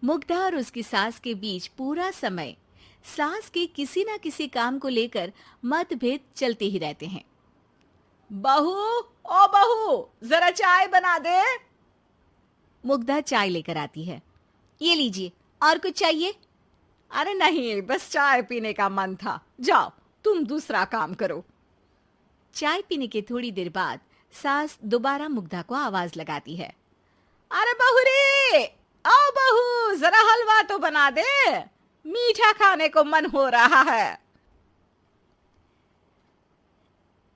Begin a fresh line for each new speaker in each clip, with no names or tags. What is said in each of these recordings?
मुग्धा और उसकी सास के बीच पूरा समय सास के किसी न किसी काम को लेकर मतभेद चलते ही रहते हैं।
बहू, ओ बहू, जरा चाय बना दे।
मुग्धा चाय लेकर आती है। ये लीजिए, और कुछ चाहिए?
अरे नहीं, बस चाय पीने का मन था। जाओ, तुम दूसरा काम करो।
चाय पीने के थोड़ी देर बाद सास दोबारा मुग्धा को आवाज लगाती है।
अरे बहू रे, आओ बहू, जरा हलवा तो बना दे, मीठा खाने को मन हो रहा है।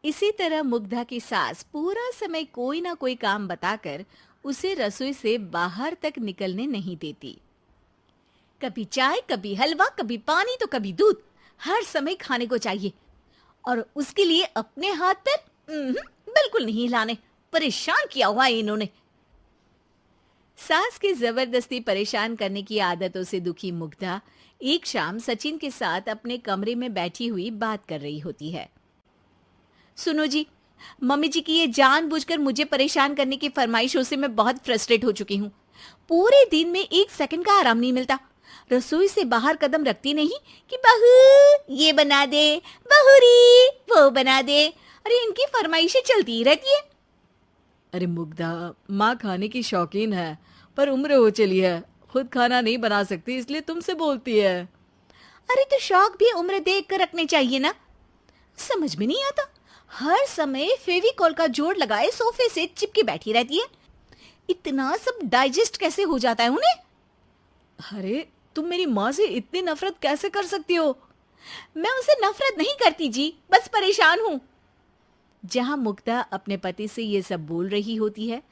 इसी तरह मुग्धा की सास पूरा समय कोई ना कोई काम बताकर उसे रसोई से बाहर तक निकलने नहीं देती। कभी चाय, कभी हलवा, कभी पानी तो कभी दूध, हर समय खाने को चाहिए और उसके लिए अपने हाथ पैर बिल्कुल नहीं हिलाने। परेशान किया हुआ है इन्होंने। सास के जबरदस्ती परेशान करने की आदतों से दुखी मुग्धा एक शाम सचिन के साथ अपने कमरे में बैठी हुई बात कर रही होती है। सुनो जी, मम्मी जी की ये जानबूझकर मुझे परेशान करने की फरमाइशों से मैं बहुत फ्रस्ट्रेट हो चुकी हूँ। पूरे दिन में एक सेकंड का आराम नहीं मिलता। रसोई से बाहर कदम रखती नहीं कि बहू ये बना दे, बहुरी वो बना दे। अरे इनकी फरमाइशें चलती ही रहती है।
अरे मुग्धा, माँ खाने की शौकीन है, पर उम्र हो चली है, खुद खाना नहीं बना सकती, इसलिए तुमसे बोलती है।
अरे तो शौक भी उम्र देख कर रखने चाहिए ना। समझ में नहीं आता, हर समय फेविकॉल का जोड़ लगाए सोफे से चिपके बैठी रहती है। इतना सब डाइजेस्ट कैसे हो जाता है उन्हें?
अरे तुम मेरी माँ से इतनी नफरत कैसे कर सकती हो?
मैं उसे नफरत नहीं करती जी, बस परेशान हूँ। जहां मुग्धा अपने पति से ये सब बोल रही होती है,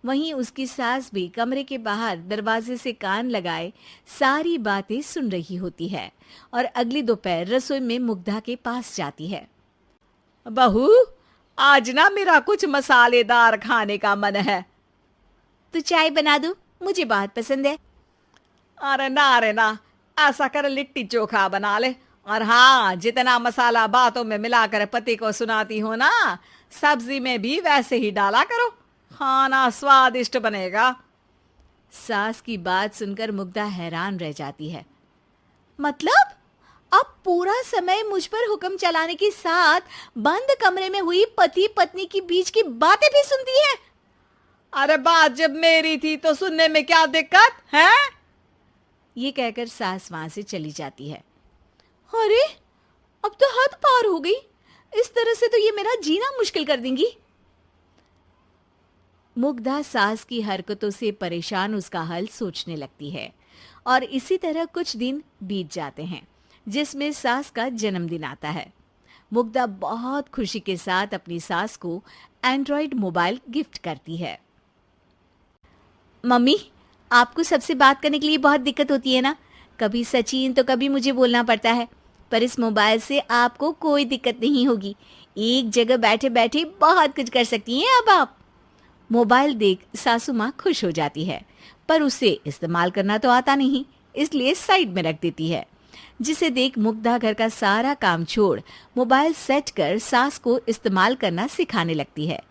वहीं उसकी सास भी कमरे के बाहर दरवाजे से कान लगाए सारी बातें सुन रही होती है और अगली दोपहर रसोई में मुग्धा के पास जाती है।
बहू, आज ना मेरा कुछ मसालेदार खाने का मन है।
तो चाय बना दूं? मुझे बहुत पसंद है।
अरे ना, ऐसा कर लिट्टी चोखा बना ले। और हाँ, जितना मसाला बातों में मिलाकर पति को सुनाती हो ना, सब्जी में भी वैसे ही डाला करो, खाना स्वादिष्ट बनेगा।
सास की बात सुनकर मुग्धा हैरान रह जाती है। मतलब अब पूरा समय मुझ पर हुक्म चलाने के साथ बंद कमरे में हुई पति पत्नी की बीच की बातें भी सुनती है?
अरे बात जब मेरी थी तो सुनने में क्या दिक्कत है?
ये कहकर सास वहां से चली जाती है। अरे अब तो हद पार हो गई। इस तरह से तो ये मेरा जीना मुश्किल कर देंगी। मुग्धा सास की हरकतों से परेशान उसका हल सोचने लगती है और इसी तरह कुछ दिन बीत जाते हैं, जिसमें सास का जन्मदिन आता है। मुग्धा बहुत खुशी के साथ अपनी सास को एंड्रॉइड मोबाइल गिफ्ट करती है। मम्मी, आपको सबसे बात करने के लिए बहुत दिक्कत होती है ना? कभी सचिन तो कभी मुझे बोलना पड़ता है, पर इस मोबाइल से आपको कोई दिक्कत नहीं होगी। एक जगह बैठे बैठे बहुत कुछ कर सकती हैं अब आप। मोबाइल देख सासू माँ खुश हो जाती है, पर उसे इस्तेमाल करना तो आता नहीं, इसलिए साइड में रख देती है। जिसे देख मुग्धा घर का सारा काम छोड़ मोबाइल सेट कर सास को इस्तेमाल करना सिखाने लगती है,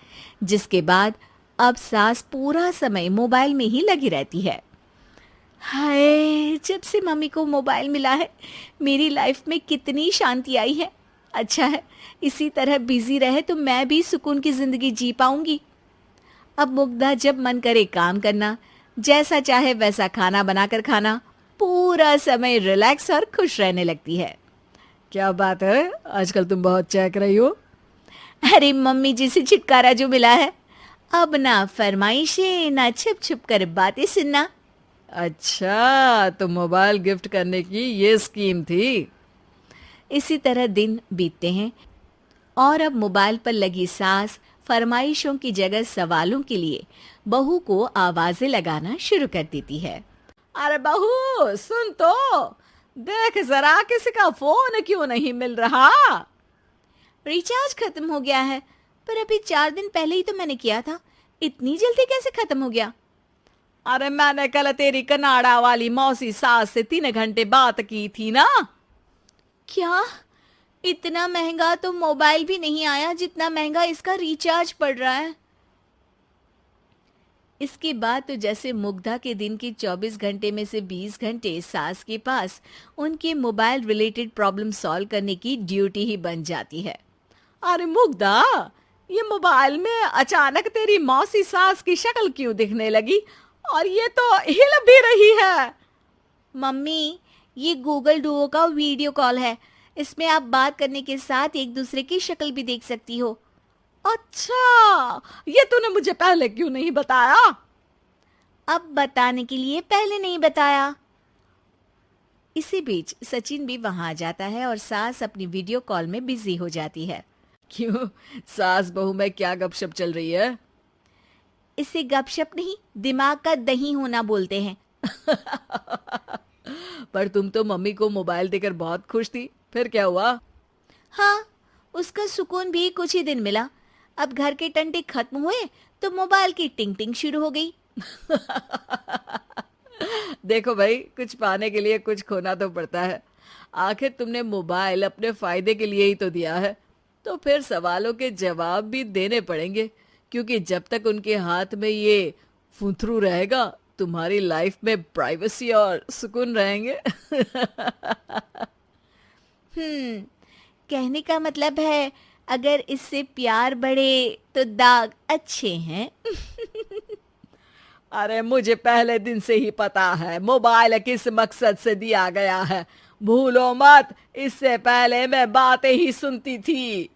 जिसके बाद अब सास पूरा समय मोबाइल में ही लगी रहती है। हाय, जब से मम्मी को मोबाइल मिला है मेरी लाइफ में कितनी शांति आई है। अच्छा है, इसी तरह बिजी रहे तो मैं भी सुकून की जिंदगी जी पाऊंगी। अब मुग्धा जब मन करे काम करना, जैसा चाहे वैसा खाना बनाकर खाना, पूरा समय रिलैक्स और खुश रहने लगती है।
क्या बात है, आजकल तुम बहुत चहक रही हो।
अरे मम्मी जी से छुटकारा जो मिला है, अब ना फरमाइशें ना छुप छुप कर बातें सुनना।
अच्छा, तो मोबाइल गिफ्ट करने की ये स्कीम थी।
इसी तरह दिन बीतते हैं और अब मोबाइल पर लगी सास फरमाइशों की जगह सवालों के लिए बहू को आवाजें लगाना शुरू कर देती है।
अरे बहू सुन तो, देख जरा किसी का फोन क्यों नहीं मिल रहा?
रिचार्ज खत्म हो गया है, पर अभी 4 दिन पहले ही तो मैंने किया था। इतनी जल्दी कैसे खत्म हो गया?
अरे मैंने कल तेरी कनाडा वाली मौसी सास से 3 घंटे बात की थी ना।
क्या? इतना महंगा तो मोबाइल भी नहीं आया जितना महंगा इसका रिचार्ज पड़ रहा है। इसके बाद तो जैसे मुग्धा के दिन के 24 घंटे में से 20 घंटे सास के पास उनके मोबाइल रिलेटेड प्रॉब्लम सॉल्व करने की ड्यूटी ही बन जाती है।
अरे मुग्धा, ये मोबाइल में अचानक तेरी मौसी सास की शक्ल क्यों दिखने लगी? और ये तो हिल भी रही है।
मम्मी, ये गूगल डुओ का वीडियो कॉल है। इसमें आप बात करने के साथ एक दूसरे की शक्ल भी देख सकती हो।
अच्छा, ये तूने मुझे पहले क्यों नहीं बताया?
अब बताने के लिए पहले नहीं बताया। इसी बीच सचिन भी वहां आ जाता है और सास अपनी वीडियो कॉल में बिजी हो जाती है।
क्यों, सास बहू में क्या गपशप चल रही है?
इसे गपशप नहीं, दिमाग का दही होना बोलते हैं।
पर तुम तो मम्मी को मोबाइल देकर बहुत खुश थी, फिर क्या हुआ?
हाँ, उसका सुकून भी कुछ ही दिन मिला। अब घर के टंटे खत्म हुए तो मोबाइल की टिंग टिंग शुरू हो गई।
देखो भाई, कुछ पाने के लिए कुछ खोना तो पड़ता है। आखिर तुमने मोबाइल अपने फायदे के लिए ही तो दिया है, तो फिर सवालों के जवाब भी देने पड़ेंगे, क्योंकि जब तक उनके हाथ में ये फुंथरू रहेगा, तुम्हारी लाइफ में प्राइवेसी और सुकून रहेंगे।
कहने का मतलब है अगर इससे प्यार बढ़े तो दाग अच्छे हैं।
अरे मुझे पहले दिन से ही पता है मोबाइल किस मकसद से दिया गया है। भूलो मत, इससे पहले मैं बातें ही सुनती थी।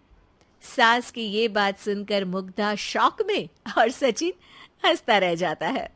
सास की ये बात सुनकर मुग्धा शॉक में और सचिन हंसता रह जाता है।